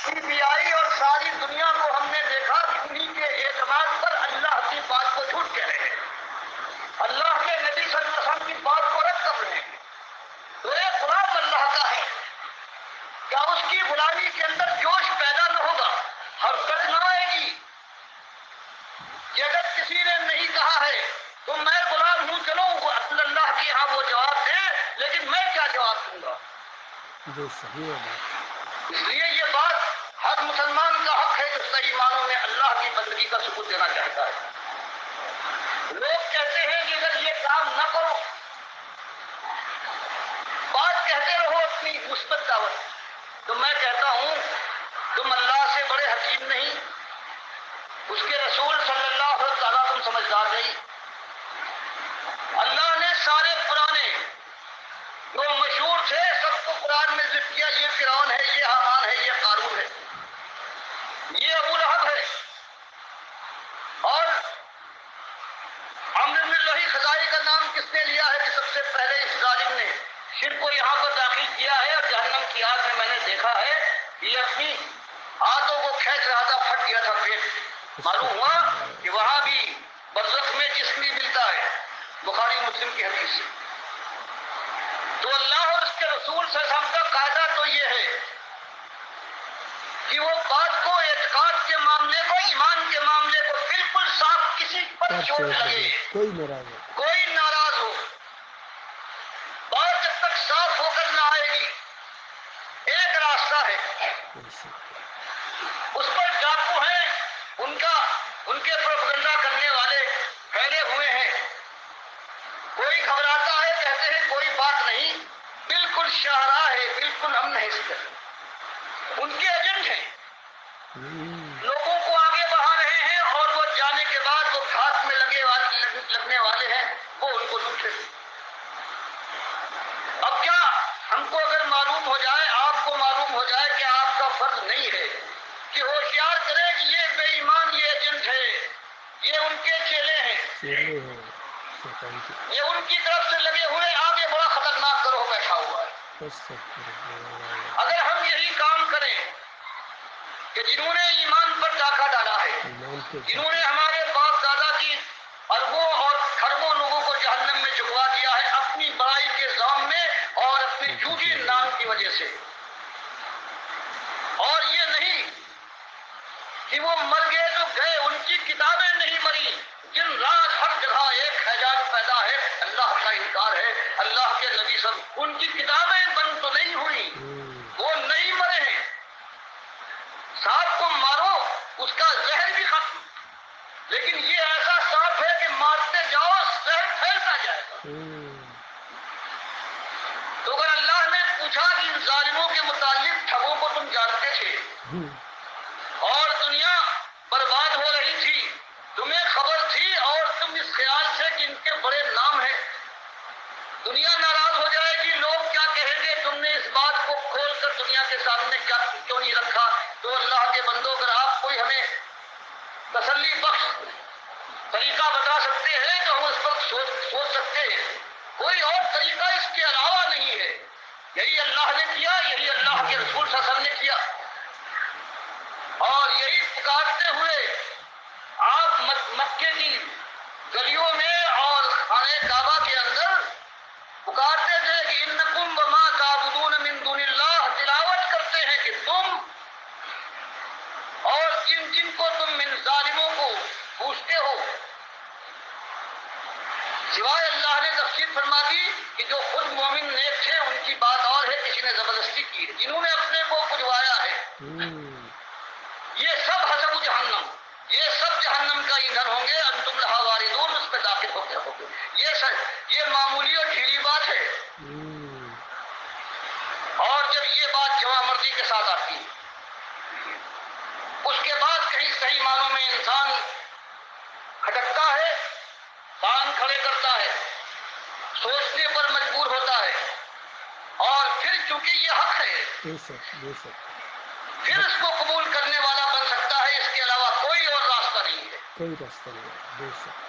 بھی آئی اور ساری دنیا کو ہم نے دیکھا کہ انہیں کے اعتماد پر اللہ کی بات کو جھوٹ کہہ رہے ہیں، اللہ کے نبی صلی اللہ علیہ وسلم کی بات کو رد کر رہے ہیں۔ تو ایک غلام اللہ کا ہے، کیا اس کی غلامی کے اندر جوش پیدا نہ ہوگا، حرکت نہ آئے گی کہ اگر کسی نے نہیں کہا ہے تو میں غلام ہوں، چلو اللہ کے یہاں وہ جواب دے، لیکن میں کیا جواب دوں گا؟ جو صحیح ہے بات۔ اس لیے یہ بات ہر مسلمان کا حق ہے جو صحیح معنوں میں اللہ کی بندگی کا ثبوت دینا چاہتا ہے۔ لوگ کہتے ہیں کہ اگر یہ کام نہ کرو، بات کہتے رہو اپنی مثبت دعوت، تو میں کہتا ہوں تم اللہ سے بڑے حکیم نہیں، اس کے رسول صلی اللہ علیہ وسلم تم سمجھدار نہیں۔ اللہ نے سارے پرانے جو مشہور تھے سب کو قرآن میں ذکر کیا، یہ فرعون ہے، یہ حامان ہے، یہ قارون ہے، یہ ابو لہب ہے، اور عمرو بن لہی خزائی کا نام کس نے لیا ہے کہ سب سے پہلے اس ظالم نے شرک کو یہاں پر داخل کیا ہے، اور جہنم کی آگ میں نے دیکھا ہے یہ اپنی ہاتھوں کو کھینچ رہا تھا، پھٹ گیا تھا پیٹ۔ معلوم ہوا کہ وہاں بھی برزخ میں جسم بھی ملتا ہے، بخاری مسلم کی حدیث سے۔ تو اللہ اور اس کے رسول صلی اللہ علیہ وسلم کا قاعدہ تو یہ ہے کہ وہ بات کو، اعتقاد کے معاملے کو، ایمان کے معاملے کو بالکل صاف، کسی پر چوٹ لگے، کوئی ناراض ہو، کوئی ناراض ہو، بات جب تک صاف ہو کر نہ آئے گی، ایک راستہ ہے، اس پر ڈاکو ہیں، ان کے پروپیگنڈا کرنے والے پھیلے ہوئے ہیں، کوئی گھبراتا ہے، کہتے ہیں کوئی بات نہیں، بالکل شاہراہ ہے، بالکل امن ہے، اس پر ان کے ایجنٹ ہیں، لوگوں کو آگے بڑھا رہے ہیں، اور وہ جانے کے بعد وہ گھاٹ میں لگنے والے ہیں، وہ ان کو لوٹ رہے ہیں۔ اب کیا ہم کو اگر معلوم ہو جائے، آپ کو معلوم ہو جائے کہ آپ کا فرض نہیں ہے کہ ہوشیار کریں کہ یہ بے ایمان، یہ ایجنٹ ہے، یہ ان کے چیلے ہیں، یہ ان کی طرف سے لگے ہوئے، آگے بڑا خطرناک گروہ بیٹھا ہوا ہے۔ اگر ہم یہی کام کریں کہ جنہوں نے ایمان پر ڈاکہ ڈالا ہے، جنہوں نے ہمارے باپ دادا کی اربوں اور کھربوں لوگوں کو جہنم میں جھکوا دیا ہے اپنی بڑائی کے الزام میں اور اپنے جھوٹی نام کی وجہ سے، اور یہ نہیں کہ وہ مر گئے تو گئے، ان کی کتابیں نہیں مری، دن رات ہر جگہ ایک حیجان پیدا ہے، اللہ کا انکار ہے، اللہ کے نبی صلی ان کی کتابیں بند تو نہیں ہوئی، وہ نہیں مرے ہیں۔ سانپ کو مارو اس کا زہر بھی ختم، لیکن یہ ایسا سانپ ہے کہ مارتے جاؤ زہر پھیلتا جائے گا۔ تو اگر اللہ نے پوچھا کہ ان ظالموں کے متعلق ٹھگوں کو تم جانتے تھے اور دنیا برباد ہو رہی تھی، تمہیں خبر تھی، اور تم اس خیال سے کہ ان کے بڑے نام ہیں، دنیا ناراض ہو جائے گی، لوگ کیا کہیں گے، تم نے اس بات کو کھول کر دنیا کے سامنے کیوں نہیں رکھا؟ تو اللہ کے بندوں، اگر آپ کوئی ہمیں تسلی بخش طریقہ بتا سکتے ہیں تو ہم اس پر سوچ سکتے ہیں، کوئی اور طریقہ اس کے علاوہ نہیں ہے، یہی اللہ نے کیا، یہی اللہ کے رسول صلی اللہ علیہ وسلم نے کیا، اور یہی پکارتے ہوئے آپ مکے کی گلیوں میں اور خانہ کعبہ کے اندر پکارتے تھے کہ انکم وما تعبدون من دون اللہ، تلاوت کرتے ہیں کہ تم اور جن کو تم من ظالموں کو پوچھتے ہو، سوائے اللہ نے تفسیر فرما دی کہ جو خود مومن نیک تھے ان کی بات اور ہے، کسی نے زبردستی کی ہے، جنہوں نے اپنے کو پجوایا ہے، یہ سب حسب جہنم، یہ سب جہنم کا ایندھن ہوں گے، انتم لہا واردون، اس پہ داخل ہوتے ہوگے۔ یہ معمولی اور ڈھیلی بات ہے، اور جب یہ بات جمع مردی کے ساتھ آتی ہے، اس کے بعد کہیں صحیح معنوں میں انسان کھٹکتا ہے، کان کھڑے کرتا ہے، سوچنے پر مجبور ہوتا ہے، اور پھر چونکہ یہ حق ہے پھر اس کو قبول کرنے والا بن سکتا ہے، اس کے علاوہ کوئی اور راستہ نہیں ہے، کوئی راستہ نہیں،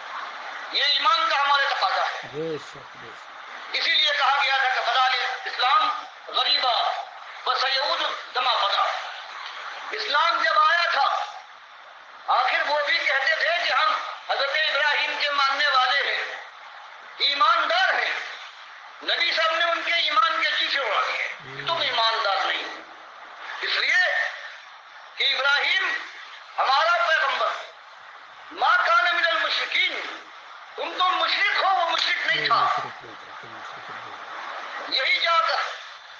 یہ ایمان کا ہمارے تقاضا ہے۔ اسی لیے کہا گیا تھا کہ بدال اسلام غریبا وسیعود دما بدا، اسلام جب آیا تھا آخر وہ بھی کہتے تھے کہ ہم حضرت ابراہیم کے ماننے والے ہیں، ایماندار ہیں. نبی صاحب نے ان کے ایمان کے شیشے اڑا دیے، تم ایماندار نہیں. اس لیے کہ ابراہیم ہمارا پیغمبر ما کان من المشرکین، تم تو مشرک ہو، وہ مشرک نہیں تھا. یہی جا کر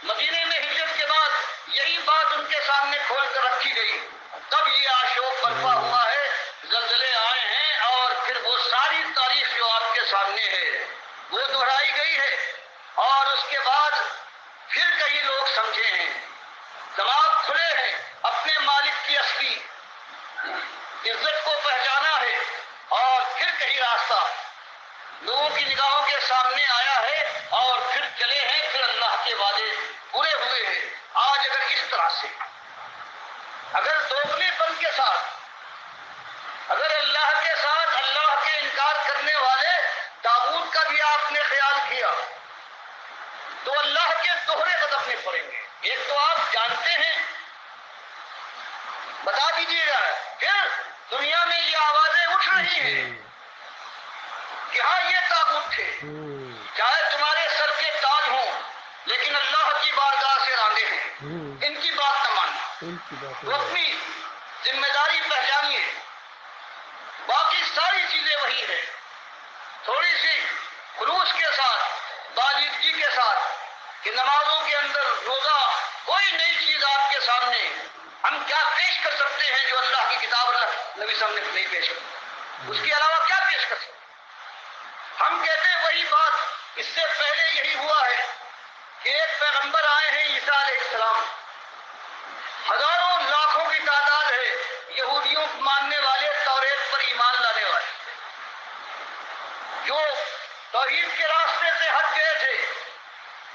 مدینے میں ہجرت کے بعد یہی بات ان کے سامنے کھول کر رکھی گئی. تب یہ آشوب برپا ہوا ہے، زلزلے آئے ہیں، اور پھر وہ ساری تاریخ جو آپ کے سامنے ہے وہ دہرائی گئی ہے. اور اس کے بعد پھر کئی لوگ سمجھے ہیں، دماغ کھلے ہیں، اپنے مالک کی اصلی عزت کو پہچانا ہے، اور پھر کہیں راستہ لوگوں کی نگاہوں کے سامنے آیا ہے، اور پھر چلے ہیں، پھر اللہ کے وعدے پورے ہوئے ہیں. آج اگر اس طرح سے، اگر دوگلے پن کے ساتھ، اگر اللہ کے ساتھ اللہ کے انکار کرنے والے طاغوت کا بھی آپ نے خیال کیا تو اللہ کے دوہرے قدم میں پڑیں گے. ایک تو آپ جانتے ہیں، بتا دیجیے گا، پھر دنیا میں یہ آوازیں اٹھ رہی ہیں کہ ہاں یہ طاغوت تھے، چاہے تمہارے سر کے تاج ہوں لیکن اللہ کی بارگاہ سے راندے ہیں، ان کی بات نہ ماننا. تو اپنی ذمہ داری پہچانیے، باقی ساری چیزیں وہی ہیں. تھوڑی سی خلوص کے ساتھ، بالیدگی کے ساتھ، کہ نمازوں کے اندر روزہ کوئی نئی چیز آپ کے سامنے ہم کیا پیش کر سکتے ہیں جو اللہ کی کتاب اللہ نبی صاحب نے نہیں پیش کی، اس کے علاوہ کیا پیش کر سکتے ہیں. ہم کہتے ہیں وہی بات، اس سے پہلے یہی ہوا ہے کہ ایک پیغمبر آئے ہیں عیسیٰ علیہ السلام، ہزاروں لاکھوں کی تعداد ہے یہودیوں کو ماننے والے، توریت پر ایمان لانے والے، جو توحید کے راستے سے ہٹ گئے تھے.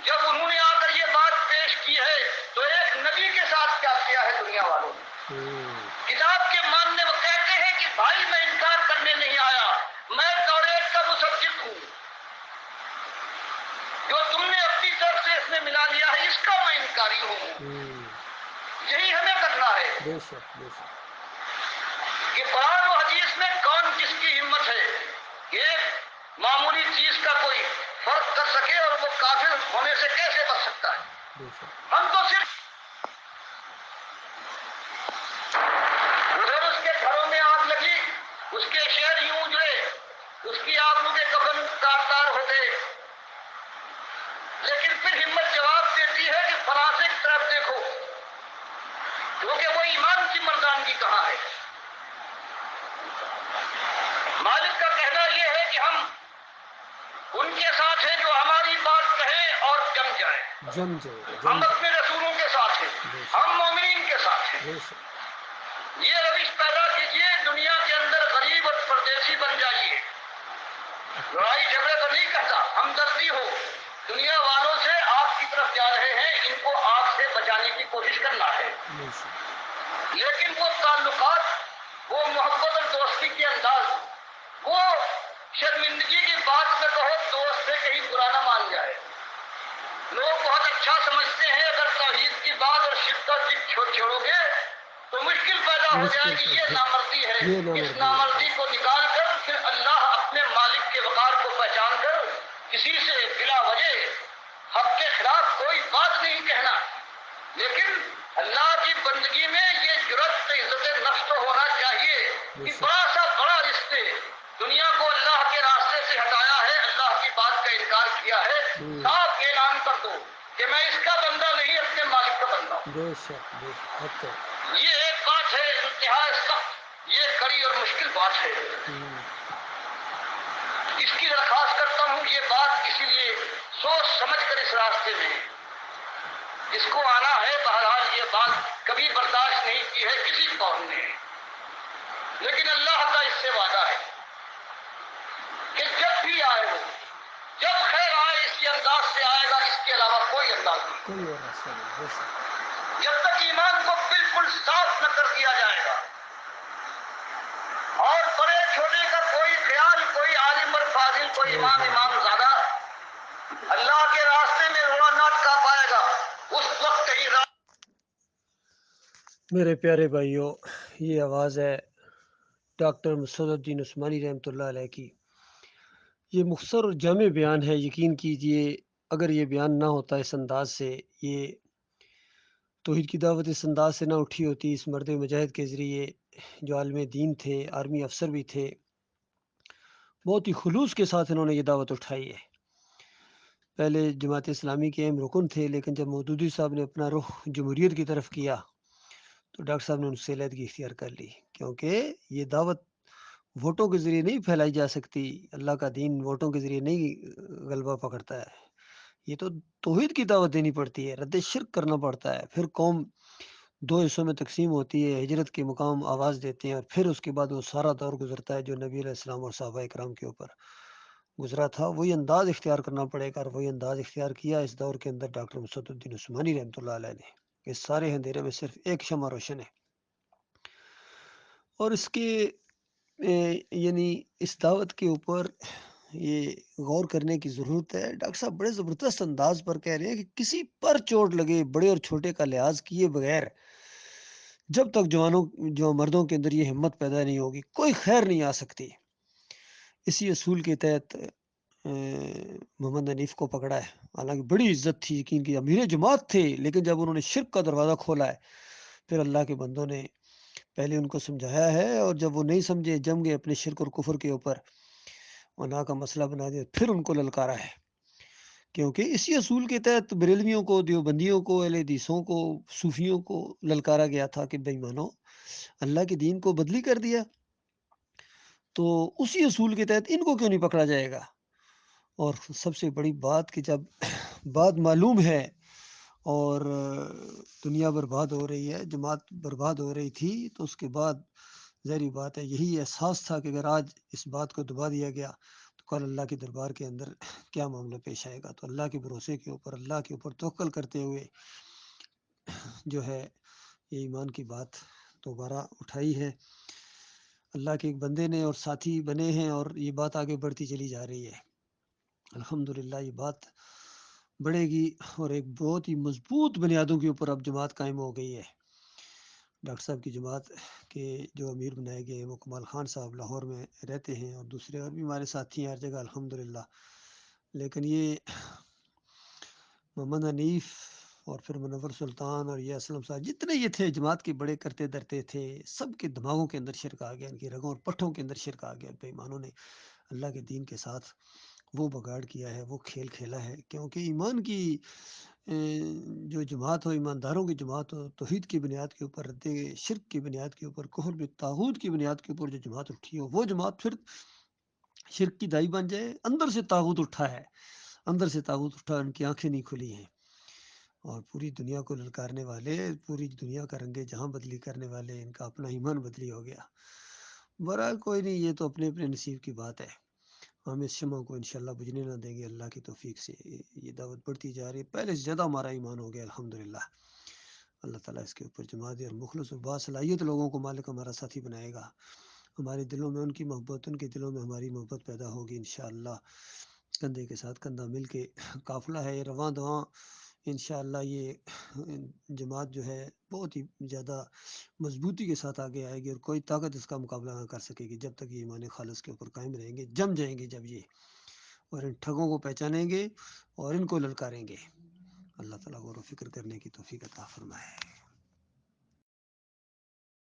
جب انہوں نے آ کر یہ بات پیش کی ہے تو ایک نبی کے ساتھ کیا کیا ہے دنیا والوں نے. کتاب کے ماننے وہ کہتے ہیں کہ بھائی میں انکار کرنے نہیں آیا، میں توریت کا مصدق ہوں، جو تم نے اپنی طرف سے اس میں ملا لیا ہے اس کا میں انکاری ہوں. یہی ہمیں کرنا ہے کہ قرآن و حدیث میں کون کس کی ہمت ہے ایک معمولی چیز کا کوئی فرق کر سکے اور وہ کافر ہونے سے کیسے بچ سکتا ہے. ہم تو صرف ادھر اس کے گھروں میں آگ لگی، اس کے شہر یوں اجڑے، اس کی آبرو کے کفن تار تار ہو گئے، لیکن پھر ہمت جواب دیتی ہے کہ فلاسفے کی طرف دیکھو، کیونکہ وہ ایمان کی مردانگی کہاں ہے. مالک کا کہنا یہ ہے کہ ہم ان کے ساتھ ہیں جو ہماری بات کہیں اور جم جائے. ہم اپنے رسولوں کے ساتھ ہیں، ہم مومنین کے ساتھ ہیں. یہ روش پیدا کیجیے، دنیا کے اندر غریب اور پردیسی بن جائیے. لڑائی جھگڑے تو نہیں کہتا، ہمدردی ہو. دنیا والوں سے آپ کی طرف جا رہے ہیں، ان کو آگ سے بچانے کی کوشش کرنا ہے، لیکن وہ تعلقات، وہ محبت اور دوستی کے انداز، وہ شرمندگی کی بات میں کہو دوست سے کہیں برا نہ مان جائے. لوگ بہت اچھا سمجھتے ہیں اگر توحید کی بات اور شدت چھوڑو گے تو مشکل پیدا ہو جائے کہ یہ نامردی ہے. اس نامردی کو نکال کر پھر اللہ اپنے مالک کے وقار کو پہچان کر کسی سے بلا وجہ حق کے خلاف کوئی بات نہیں کہنا. لیکن اللہ کی بندگی میں یہ جرأت عزت نفس تو ہونا چاہیے کہ بڑا سا بڑا رشتے دنیا کو اللہ کے راستے سے ہٹایا ہے، اللہ کی بات کا انکار کیا ہے، صاف اعلان کر دو کہ میں اس کا بندہ نہیں اپنے مالک کا بندہ ہوں. یہ ایک بات ہے انتہا سخت، یہ کڑی اور مشکل بات ہے. اس کی درخواست کرتا ہوں، یہ بات اسی لیے سوچ سمجھ کر اس راستے میں اس کو آنا ہے. بہرحال یہ بات کبھی برداشت نہیں کی ہے کسی قوم نے، لیکن اللہ کا اس سے وعدہ ہے کہ جب بھی آئے ہو، جب خیر آئے اسی انداز سے آئے گا، اس کے علاوہ کوئی انداز نہیں. جب تک ایمان کو بالکل صاف نہ کر دیا جائے گا اور بڑے چھوٹے کا کوئی خیال، کوئی عالم اور فاضل، کوئی امام زیادہ اللہ کے راستے میں رونا نہ کا پائے گا، اس وقت ہی میرے پیارے بھائیوں، یہ آواز ہے ڈاکٹر مسعود الدین عثمانی رحمۃ اللہ علیہ کی۔ یہ مختصر اور جامع بیان ہے، یقین کیجئے اگر یہ بیان نہ ہوتا اس انداز سے، یہ توحید کی دعوت اس انداز سے نہ اٹھی ہوتی، اس مرد مجاہد کے ذریعے جو عالم دین تھے، آرمی افسر بھی تھے، بہت ہی خلوص کے ساتھ انہوں نے یہ دعوت اٹھائی ہے۔ پہلے جماعت اسلامی کے اہم رکن تھے، لیکن جب مودودی صاحب نے اپنا رخ جمہوریت کی طرف کیا تو ڈاکٹر صاحب نے ان سے علیحدگی اختیار کر لی، کیونکہ یہ دعوت ووٹوں کے ذریعے نہیں پھیلائی جا سکتی۔ اللہ کا دین ووٹوں کے ذریعے نہیں غلبہ پکڑتا ہے، یہ تو توحید کی دعوت دینی پڑتی ہے، رد شرک کرنا پڑتا ہے۔ پھر قوم دو حصوں میں تقسیم ہوتی ہے، ہجرت کے مقام آواز دیتے ہیں، اور پھر اس کے بعد وہ سارا دور گزرتا ہے جو نبی علیہ السلام اور صحابہ کرام کے اوپر گزرا تھا۔ وہی انداز اختیار کرنا پڑے گا، اور وہی انداز اختیار کیا اس دور کے اندر ڈاکٹر مسعود الدین عثمانی رحمۃ اللہ علیہ نے۔ اس سارے اندھیرے میں صرف ایک شمع روشن ہے، اور اس کے یعنی اس دعوت کے اوپر یہ غور کرنے کی ضرورت ہے۔ ڈاکٹر صاحب بڑے زبردست انداز پر کہہ رہے ہیں کہ کسی پر چوٹ لگے، بڑے اور چھوٹے کا لحاظ کیے بغیر جب تک جو مردوں کے اندر یہ ہمت پیدا نہیں ہوگی، کوئی خیر نہیں آ سکتی۔ اسی اصول کے تحت محمد حنیف کو پکڑا ہے، حالانکہ بڑی عزت تھی، یقین کی امیر جماعت تھے، لیکن جب انہوں نے شرک کا دروازہ کھولا ہے، پھر اللہ کے بندوں نے پہلے ان کو سمجھایا ہے، اور جب وہ نہیں سمجھے، جم گئے اپنے شرک اور کفر کے اوپر، وہاں کا مسئلہ بنا دیا، پھر ان کو للکارا ہے۔ کیونکہ اسی اصول کے تحت بریلویوں کو، دیوبندیوں کو، اہل حدیثوں کو، صوفیوں کو للکارا گیا تھا کہ بے ایمانو، اللہ کے دین کو بدلی کر دیا، تو اسی اصول کے تحت ان کو کیوں نہیں پکڑا جائے گا؟ اور سب سے بڑی بات کہ جب بات معلوم ہے اور دنیا برباد ہو رہی ہے، جماعت برباد ہو رہی تھی، تو اس کے بعد ظاہری بات ہے یہی احساس تھا کہ اگر آج اس بات کو دبا دیا گیا تو کل اللہ کے دربار کے اندر کیا معاملہ پیش آئے گا۔ تو اللہ کے بھروسے کے اوپر، اللہ کے اوپر توکل کرتے ہوئے جو ہے یہ ایمان کی بات دوبارہ اٹھائی ہے۔ اللہ کے ایک بندے نے اور ساتھی بنے ہیں، اور یہ بات آگے بڑھتی چلی جا رہی ہے۔ الحمدللہ یہ بات بڑھے گی، اور ایک بہت ہی مضبوط بنیادوں کے اوپر اب جماعت قائم ہو گئی ہے۔ ڈاکٹر صاحب کی جماعت کے جو امیر بنائے گئے ہیں وہ کمال خان صاحب لاہور میں رہتے ہیں، اور دوسرے اور بھی ہمارے ساتھی ہیں ہر جگہ الحمدللہ۔ لیکن یہ محمد حنیف اور پھر منور سلطان اور یہ اسلم صاحب، جتنے یہ تھے جماعت کے بڑے کرتے درتے تھے، سب کے دماغوں کے اندر شرک آ گیا، ان کی رگوں اور پٹھوں کے اندر شرک آ گیا۔ بے ایمانوں نے اللہ کے دین کے ساتھ وہ بگاڑ کیا ہے، وہ کھیل کھیلا ہے، کیونکہ ایمان کی جو جماعت ہو، ایمانداروں کی جماعت ہو، توحید کی بنیاد کے اوپر، رد شرک کی بنیاد کے اوپر، کفر بالطاغوت کی بنیاد کے اوپر جو جماعت اٹھی ہو، وہ جماعت پھر شرک کی دائی بن جائے۔ اندر سے طاغوت اٹھا ہے، اندر سے طاغوت اٹھا، ان کی آنکھیں نہیں کھلی ہیں، اور پوری دنیا کو للکارنے والے، پوری دنیا کا رنگ جہاں بدلی کرنے والے، ان کا اپنا ایمان بدلی ہو گیا۔ برحال کوئی نہیں، یہ تو اپنے اپنے نصیب کی بات ہے، ہم اس شمع کو انشاءاللہ بجھنے نہ دیں گے۔ اللہ کی توفیق سے یہ دعوت بڑھتی جا رہی ہے، پہلے سے زیادہ ہمارا ایمان ہو گیا الحمدللہ۔ اللہ تعالیٰ اس کے اوپر جماعت اور مخلص اور باصلاحیت لوگوں کو مالک ہمارا ساتھی بنائے گا۔ ہمارے دلوں میں ان کی محبت، ان کے دلوں میں ہماری محبت پیدا ہوگی انشاءاللہ۔ کندھے کے ساتھ کندھا مل کے قافلہ ہے یہ رواں دواں، انشاءاللہ یہ جماعت جو ہے بہت ہی زیادہ مضبوطی کے ساتھ آگے آئے گی، اور کوئی طاقت اس کا مقابلہ نہ کر سکے گی جب تک یہ ایمان خالص کے اوپر قائم رہیں گے۔ جم جائیں گے جب یہ، اور ان ٹھگوں کو پہچانیں گے اور ان کو للکاریں گے۔ اللہ تعالیٰ غور و فکر کرنے کی توفیق عطا فرمائے۔